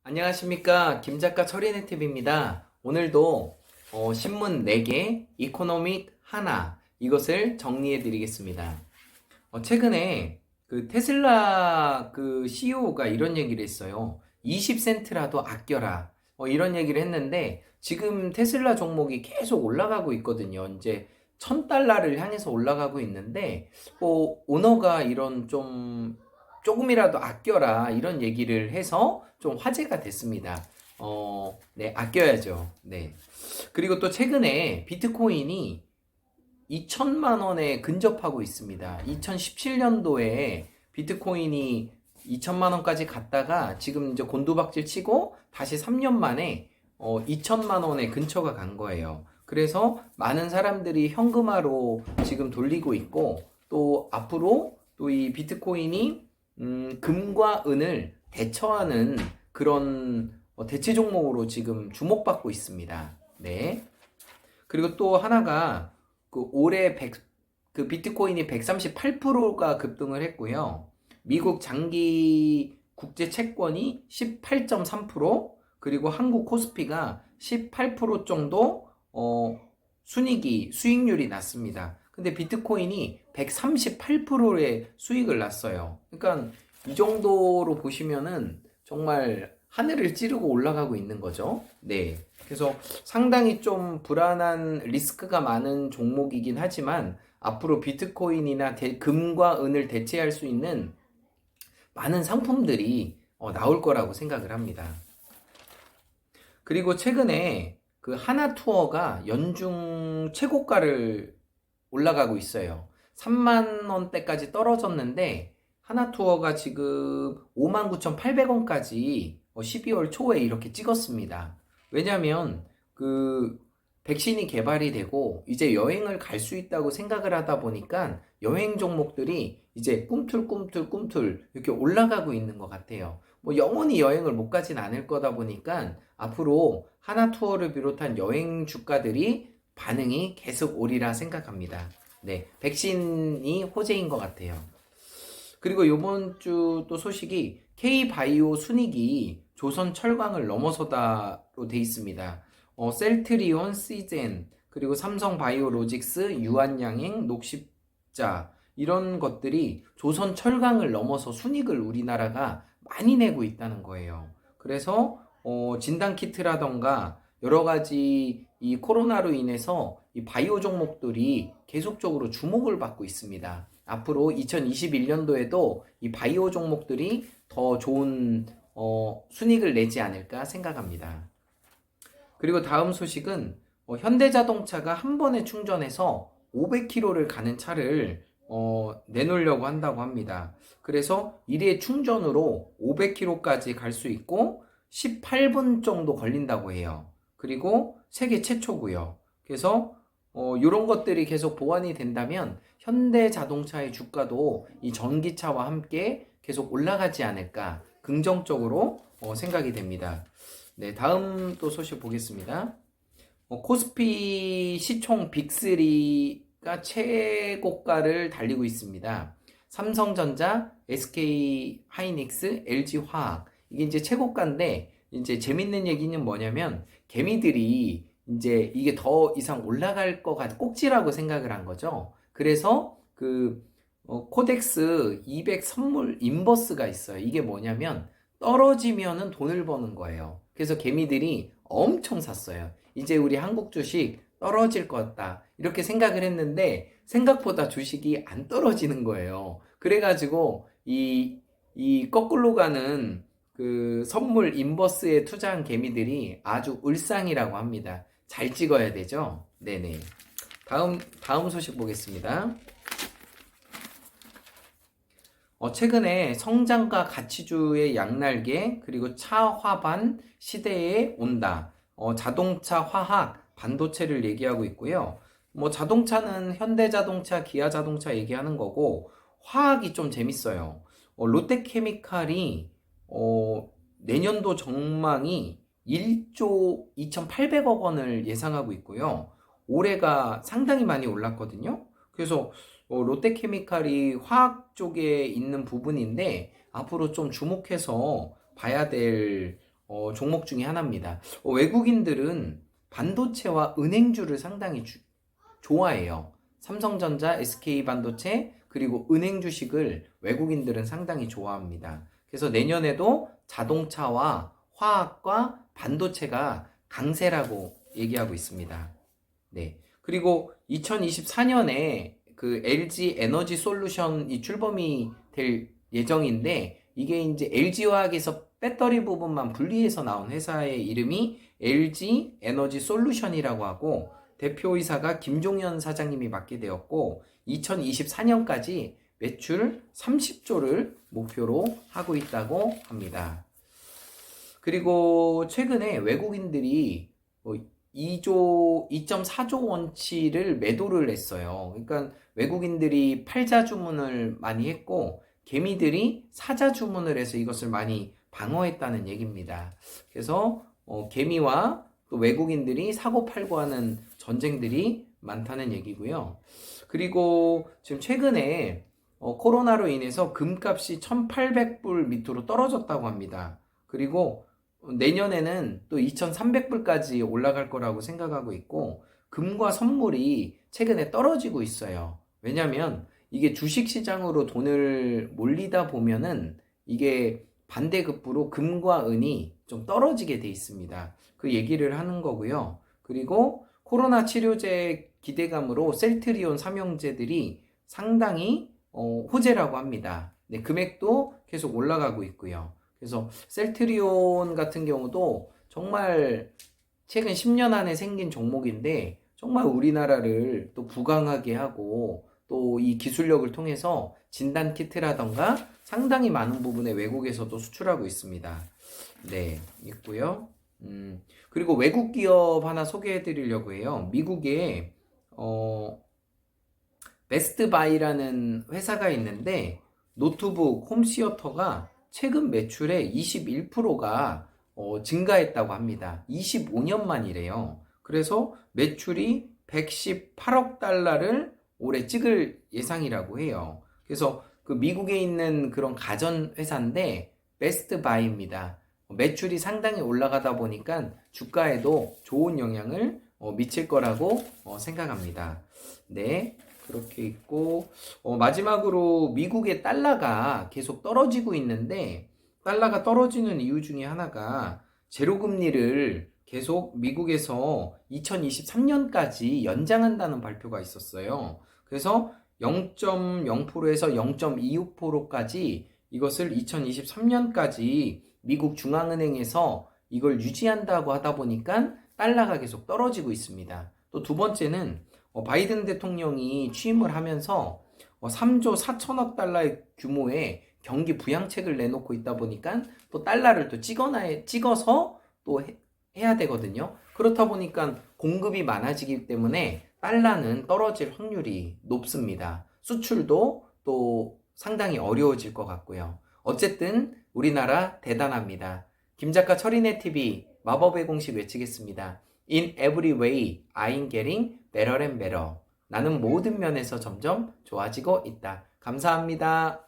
안녕하십니까, 김작가 철인의TV입니다. 오늘도 신문 4개, 이코노믹 하나, 이것을 정리해 드리겠습니다. 최근에 그 테슬라 그 CEO가 이런 얘기를 했어요. 20센트라도 아껴라. 이런 얘기를 했는데 지금 테슬라 종목이 계속 올라가고 있거든요. 이제 1000달러를 향해서 올라가고 있는데 오너가 이런 조금이라도 아껴라 이런 얘기를 해서 좀 화제가 됐습니다. 네, 아껴야죠. 네. 그리고 또 최근에 비트코인이 2천만 원에 근접하고 있습니다. 2017년도에 비트코인이 2천만 원까지 갔다가 지금 이제 곤두박질 치고 다시 3년 만에 2천만 원에 근처가 간 거예요. 그래서 많은 사람들이 현금화로 지금 돌리고 있고 또 앞으로 또 이 비트코인이 금과 은을 대처하는 그런 대체 종목으로 지금 주목받고 있습니다. 네. 그리고 또 하나가 올해 그 비트코인이 138%가 급등을 했고요. 미국 장기 국제 채권이 18.3%, 그리고 한국 코스피가 18% 정도 수익률이 났습니다. 근데 비트코인이 138%의 수익을 났어요. 그러니까 이 정도로 보시면은 정말 하늘을 찌르고 올라가고 있는 거죠. 네. 그래서 상당히 좀 불안한 리스크가 많은 종목이긴 하지만 앞으로 비트코인이나 금과 은을 대체할 수 있는 많은 상품들이 나올 거라고 생각을 합니다. 그리고 최근에 그 하나투어가 연중 최고가를 올라가고 있어요. 3만 원대까지 떨어졌는데 하나투어가 지금 59,800원까지 12월 초에 이렇게 찍었습니다. 왜냐면 그 백신이 개발이 되고 이제 여행을 갈 수 있다고 생각을 하다 보니까 여행 종목들이 이제 꿈틀꿈틀 이렇게 올라가고 있는 것 같아요. 뭐 영원히 여행을 못 가진 않을 거다 보니까 앞으로 하나투어를 비롯한 여행 주가들이 반응이 계속 오리라 생각합니다. 네, 백신이 호재인 것 같아요. 그리고 이번 주 또 소식이 K바이오 순익이 조선 철강을 넘어서다로 돼 있습니다. 셀트리온, 시젠, 그리고 삼성 바이오로직스, 유한양행, 녹십자 이런 것들이 조선 철강을 넘어서 순익을 우리나라가 많이 내고 있다는 거예요. 그래서 진단 키트라던가 여러 가지 이 코로나로 인해서 이 바이오 종목들이 계속적으로 주목을 받고 있습니다. 앞으로 2021년도에도 이 바이오 종목들이 더 좋은 순익을 내지 않을까 생각합니다. 그리고 다음 소식은 현대자동차가 한 번에 충전해서 500km를 가는 차를 내놓으려고 한다고 합니다. 그래서 1회 충전으로 500km까지 갈 수 있고 18분 정도 걸린다고 해요. 그리고 세계 최초고요. 그래서 이런 것들이 계속 보완이 된다면 현대자동차의 주가도 이 전기차와 함께 계속 올라가지 않을까 긍정적으로 생각이 됩니다. 네, 다음 또 소식 보겠습니다. 코스피 시총 빅3가 최고가를 달리고 있습니다. 삼성전자, SK하이닉스, LG화학 이게 이제 최고가인데 이제 재밌는 얘기는 뭐냐면 개미들이 이제 이게 더 이상 올라갈 것 같아 꼭지라고 생각을 한 거죠. 그래서 그 코덱스 200 선물 인버스가 있어요. 이게 뭐냐면 떨어지면은 돈을 버는 거예요. 그래서 개미들이 엄청 샀어요. 이제 우리 한국 주식 떨어질 것 같다. 이렇게 생각을 했는데 생각보다 주식이 안 떨어지는 거예요. 그래가지고 이 거꾸로 가는 그 선물 인버스에 투자한 개미들이 아주 울상이라고 합니다. 잘 찍어야 되죠? 네네. 다음 소식 보겠습니다. 최근에 성장과 가치주의 양날개, 그리고 차화반 시대에 온다. 자동차, 화학, 반도체를 얘기하고 있고요. 뭐 자동차는 현대자동차, 기아자동차 얘기하는 거고, 화학이 좀 재밌어요. 롯데케미칼이 내년도 전망이 1조 2,800억 원을 예상하고 있고요. 올해가 상당히 많이 올랐거든요. 그래서 롯데케미칼이 화학 쪽에 있는 부분인데 앞으로 좀 주목해서 봐야 될 종목 중에 하나입니다. 외국인들은 반도체와 은행주를 상당히 좋아해요. 삼성전자, SK반도체, 그리고 은행 주식을 외국인들은 상당히 좋아합니다. 그래서 내년에도 자동차와 화학과 반도체가 강세라고 얘기하고 있습니다. 네. 그리고 2024년에 그 LG 에너지 솔루션이 출범이 될 예정인데, 이게 이제 LG화학에서 배터리 부분만 분리해서 나온 회사의 이름이 LG 에너지 솔루션이라고 하고, 대표이사가 김종현 사장님이 맡게 되었고, 2024년까지 매출 30조를 목표로 하고 있다고 합니다. 그리고 최근에 외국인들이 2.4조 원치를 매도를 했어요. 그러니까 외국인들이 팔자 주문을 많이 했고, 개미들이 사자 주문을 해서 이것을 많이 방어했다는 얘기입니다. 그래서 개미와 또 외국인들이 사고 팔고 하는 전쟁들이 많다는 얘기고요. 그리고 지금 최근에 코로나로 인해서 금값이 1,800불 밑으로 떨어졌다고 합니다. 그리고 내년에는 또 2,300불까지 올라갈 거라고 생각하고 있고, 금과 선물이 최근에 떨어지고 있어요. 왜냐면 이게 주식시장으로 돈을 몰리다 보면은 이게 반대급부로 금과 은이 좀 떨어지게 돼 있습니다. 그 얘기를 하는 거고요. 그리고 코로나 치료제 기대감으로 셀트리온 삼형제들이 상당히 호재라고 합니다. 네, 금액도 계속 올라가고 있고요. 그래서 셀트리온 같은 경우도 정말 최근 10년 안에 생긴 종목인데, 정말 우리나라를 또 부강하게 하고, 또 이 기술력을 통해서 진단 키트라던가 상당히 많은 부분에 외국에서도 수출하고 있습니다. 네, 있고요. 그리고 외국 기업 하나 소개해 드리려고 해요. 미국에 베스트바이라는 회사가 있는데, 노트북 홈시어터가 최근 매출의 21%가 증가했다고 합니다. 25년 만이래요. 그래서 매출이 118억 달러를 올해 찍을 예상이라고 해요. 그래서 그 미국에 있는 그런 가전 회사인데 베스트바이입니다. 매출이 상당히 올라가다 보니까 주가에도 좋은 영향을 미칠 거라고 생각합니다. 네, 그렇게 있고, 마지막으로 미국의 달러가 계속 떨어지고 있는데, 달러가 떨어지는 이유 중에 하나가 제로금리를 계속 미국에서 2023년까지 연장한다는 발표가 있었어요. 그래서 0.0%에서 0.26%까지 이것을 2023년까지 미국 중앙은행에서 이걸 유지한다고 하다 보니까 달러가 계속 떨어지고 있습니다. 또 두 번째는 바이든 대통령이 취임을 하면서 3조 4천억 달러의 규모의 경기 부양책을 내놓고 있다 보니까 또 달러를 또 찍어서 또 해야 되거든요. 그렇다 보니까 공급이 많아지기 때문에 달러는 떨어질 확률이 높습니다. 수출도 또 상당히 어려워질 것 같고요. 어쨌든 우리나라 대단합니다. 김작가 철인의 TV 마법의 공식 외치겠습니다. In every way, I'm getting better and better. 나는 모든 면에서 점점 좋아지고 있다. 감사합니다.